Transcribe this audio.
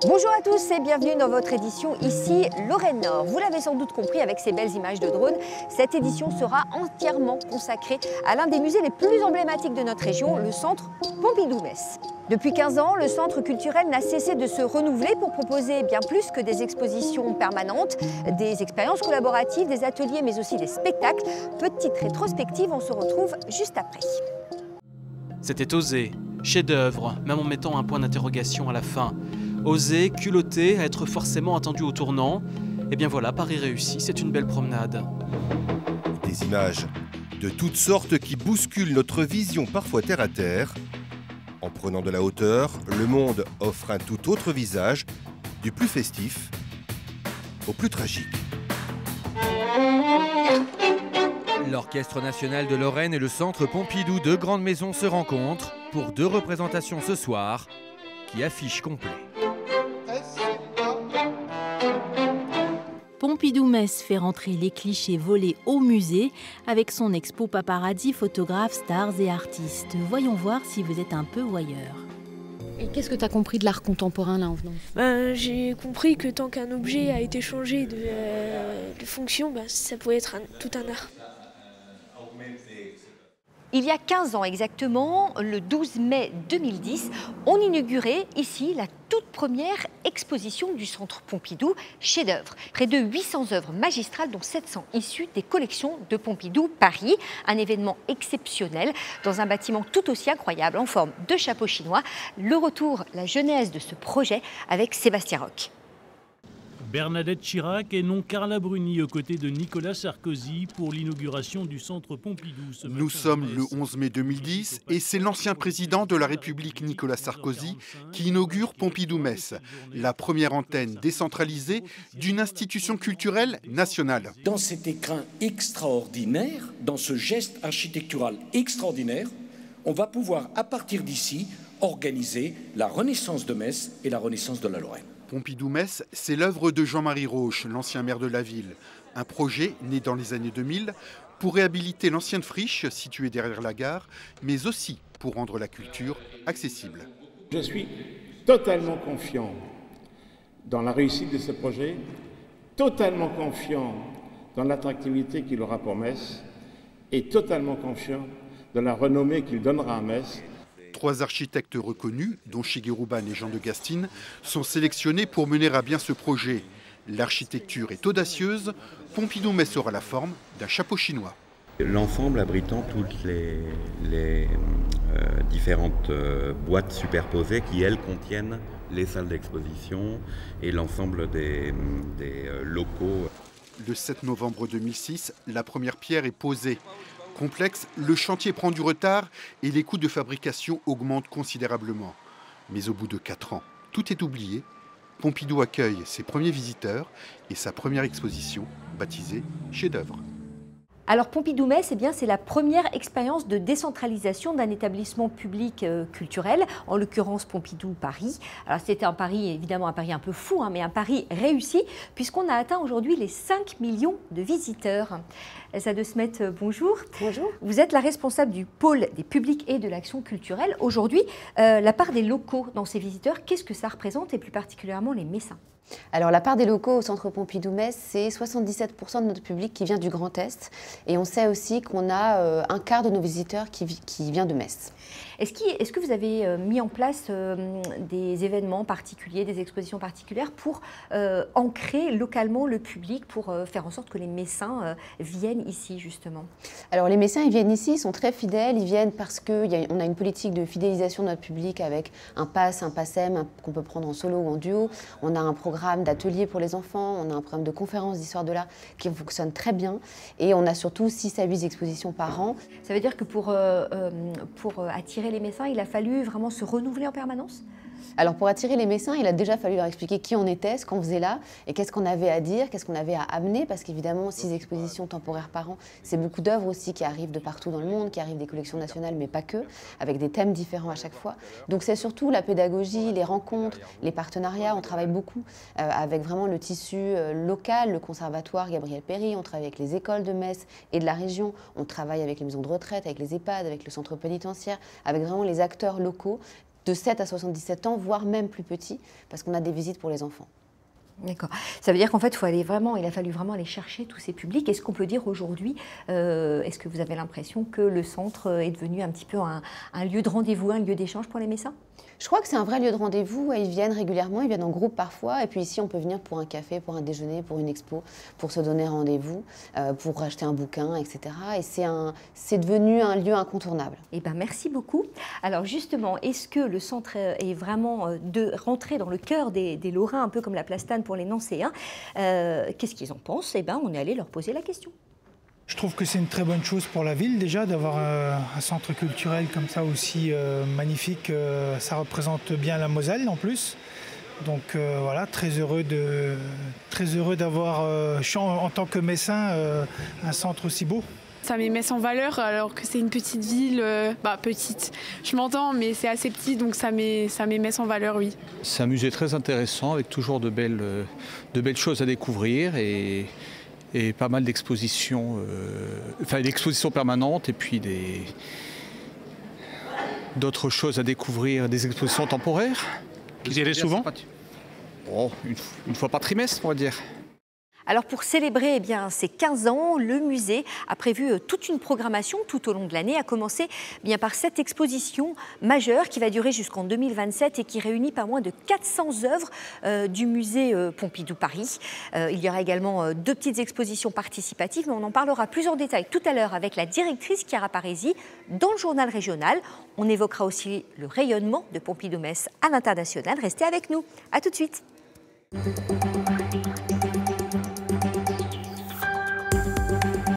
Bonjour à tous et bienvenue dans votre édition ici Lorraine Nord. Vous l'avez sans doute compris avec ces belles images de drones, cette édition sera entièrement consacrée à l'un des musées les plus emblématiques de notre région, le centre Pompidou-Metz. Depuis 15 ans, le centre culturel n'a cessé de se renouveler pour proposer bien plus que des expositions permanentes, des expériences collaboratives, des ateliers mais aussi des spectacles. Petite rétrospective, on se retrouve juste après. C'était osé, chef-d'œuvre, même en mettant un point d'interrogation à la fin. Oser, culotté, être forcément attendu au tournant. Et bien voilà, Paris réussi, c'est une belle promenade. Des images de toutes sortes qui bousculent notre vision parfois terre à terre. En prenant de la hauteur, le monde offre un tout autre visage, du plus festif au plus tragique. L'Orchestre national de Lorraine et le Centre Pompidou, deux grandes maisons, se rencontrent pour deux représentations ce soir qui affichent complet. Pompidou-Metz fait rentrer les clichés volés au musée avec son expo paparazzi, photographes, stars et artistes. Voyons voir si vous êtes un peu voyeur. Et qu'est-ce que tu as compris de l'art contemporain là en venant? J'ai compris que tant qu'un objet a été changé de fonction, ça pouvait être tout un art. Il y a 15 ans exactement, le 12 mai 2010, on inaugurait ici la toute première exposition du Centre Pompidou, chef-d'œuvre. Près de 800 œuvres magistrales, dont 700 issues des collections de Pompidou Paris. Un événement exceptionnel dans un bâtiment tout aussi incroyable en forme de chapeau chinois. Le retour, la genèse de ce projet avec Sébastien Roch. Bernadette Chirac et non Carla Bruni aux côtés de Nicolas Sarkozy pour l'inauguration du Centre Pompidou. Nous sommes le 11 mai 2010 et c'est l'ancien président de la République Nicolas Sarkozy qui inaugure Pompidou-Metz, la première antenne décentralisée d'une institution culturelle nationale. Dans cet écrin extraordinaire, dans ce geste architectural extraordinaire, on va pouvoir à partir d'ici organiser la renaissance de Metz et la renaissance de la Lorraine. Pompidou-Metz, c'est l'œuvre de Jean-Marie Roche, l'ancien maire de la ville. Un projet né dans les années 2000 pour réhabiliter l'ancienne friche située derrière la gare, mais aussi pour rendre la culture accessible. Je suis totalement confiant dans la réussite de ce projet, totalement confiant dans l'attractivité qu'il aura pour Metz et totalement confiant dans la renommée qu'il donnera à Metz. 3 architectes reconnus, dont Shigeru Ban et Jean de Gastine, sont sélectionnés pour mener à bien ce projet. L'architecture est audacieuse, Pompidou-Metz aura la forme d'un chapeau chinois. L'ensemble abritant toutes les différentes boîtes superposées qui, elles, contiennent les salles d'exposition et l'ensemble des locaux. Le 7 novembre 2006, la première pierre est posée. Complexe, le chantier prend du retard et les coûts de fabrication augmentent considérablement. Mais au bout de 4 ans, tout est oublié. Pompidou accueille ses premiers visiteurs et sa première exposition, baptisée chef-d'œuvre. Alors Pompidou-Metz, c'est la première expérience de décentralisation d'un établissement public culturel, en l'occurrence Pompidou Paris. Alors c'était un pari, évidemment un pari un peu fou, mais un pari réussi, puisqu'on a atteint aujourd'hui les 5 millions de visiteurs. Elsa de Smet, bonjour. Bonjour. Vous êtes la responsable du pôle des publics et de l'action culturelle. Aujourd'hui, la part des locaux dans ces visiteurs, qu'est-ce que ça représente, et plus particulièrement les Messins? Alors la part des locaux au Centre Pompidou-Metz, c'est 77% de notre public qui vient du Grand Est. Et on sait aussi qu'on a un quart de nos visiteurs qui vient de Metz. Est-ce que vous avez mis en place des événements particuliers, des expositions particulières pour ancrer localement le public, pour faire en sorte que les Messins viennent ici justement? Alors les Messins, ils viennent ici, ils sont très fidèles, ils viennent parce qu'on a une politique de fidélisation de notre public avec un PASSEM qu'on peut prendre en solo ou en duo. On a un programme d'ateliers pour les enfants, on a un programme de conférences d'histoire de l'art qui fonctionne très bien. Et on a surtout 6 à 8 expositions par an. Ça veut dire que pour attirer les Messins, il a fallu vraiment se renouveler en permanence? Alors pour attirer les Messins, il a déjà fallu leur expliquer qui on était, ce qu'on faisait là, et qu'est-ce qu'on avait à dire, qu'est-ce qu'on avait à amener, parce qu'évidemment 6 expositions temporaires par an, c'est beaucoup d'œuvres aussi qui arrivent de partout dans le monde, qui arrivent des collections nationales, mais pas que, avec des thèmes différents à chaque fois. Donc c'est surtout la pédagogie, les rencontres, les partenariats. On travaille beaucoup avec vraiment le tissu local, le conservatoire Gabriel Péri, on travaille avec les écoles de Metz et de la région, on travaille avec les maisons de retraite, avec les EHPAD, avec le centre pénitentiaire, avec vraiment les acteurs locaux, de 7 à 77 ans, voire même plus petits, parce qu'on a des visites pour les enfants. D'accord. Ça veut dire qu'en fait, il a fallu vraiment aller chercher tous ces publics. Est-ce qu'on peut dire aujourd'hui, est-ce que vous avez l'impression que le centre est devenu un petit peu un lieu de rendez-vous, un lieu d'échange pour les Messins ? Je crois que c'est un vrai lieu de rendez-vous. Ils viennent régulièrement, ils viennent en groupe parfois. Et puis ici, on peut venir pour un café, pour un déjeuner, pour une expo, pour se donner rendez-vous, pour acheter un bouquin, etc. Et c'est devenu un lieu incontournable. Eh bien, merci beaucoup. Alors justement, est-ce que le centre est vraiment rentré dans le cœur des Lorrains, un peu comme la Plastane pour les Nancéens ? Qu'est-ce qu'ils en pensent ? Eh bien, on est allé leur poser la question. Je trouve que c'est une très bonne chose pour la ville déjà d'avoir un centre culturel comme ça aussi magnifique. Ça représente bien la Moselle en plus. Donc voilà, très heureux d'avoir en tant que Messin un centre aussi beau. Ça met Metz en valeur alors que c'est une petite ville, petite, je m'entends, mais c'est assez petit, donc ça met Metz en valeur, oui. C'est un musée très intéressant avec toujours de belles choses à découvrir et pas mal d'expositions, d'expositions permanentes et puis d'autres choses à découvrir, des expositions temporaires. Vous y allez souvent ? Une fois par trimestre, on va dire. Alors pour célébrer ces 15 ans, le musée a prévu toute une programmation tout au long de l'année, à commencer par cette exposition majeure qui va durer jusqu'en 2027 et qui réunit pas moins de 400 œuvres du musée Pompidou Paris. Il y aura également 2 petites expositions participatives, mais on en parlera plus en détail tout à l'heure avec la directrice Chiara Parisi dans le journal régional. On évoquera aussi le rayonnement de Pompidou Metz à l'international. Restez avec nous. À tout de suite.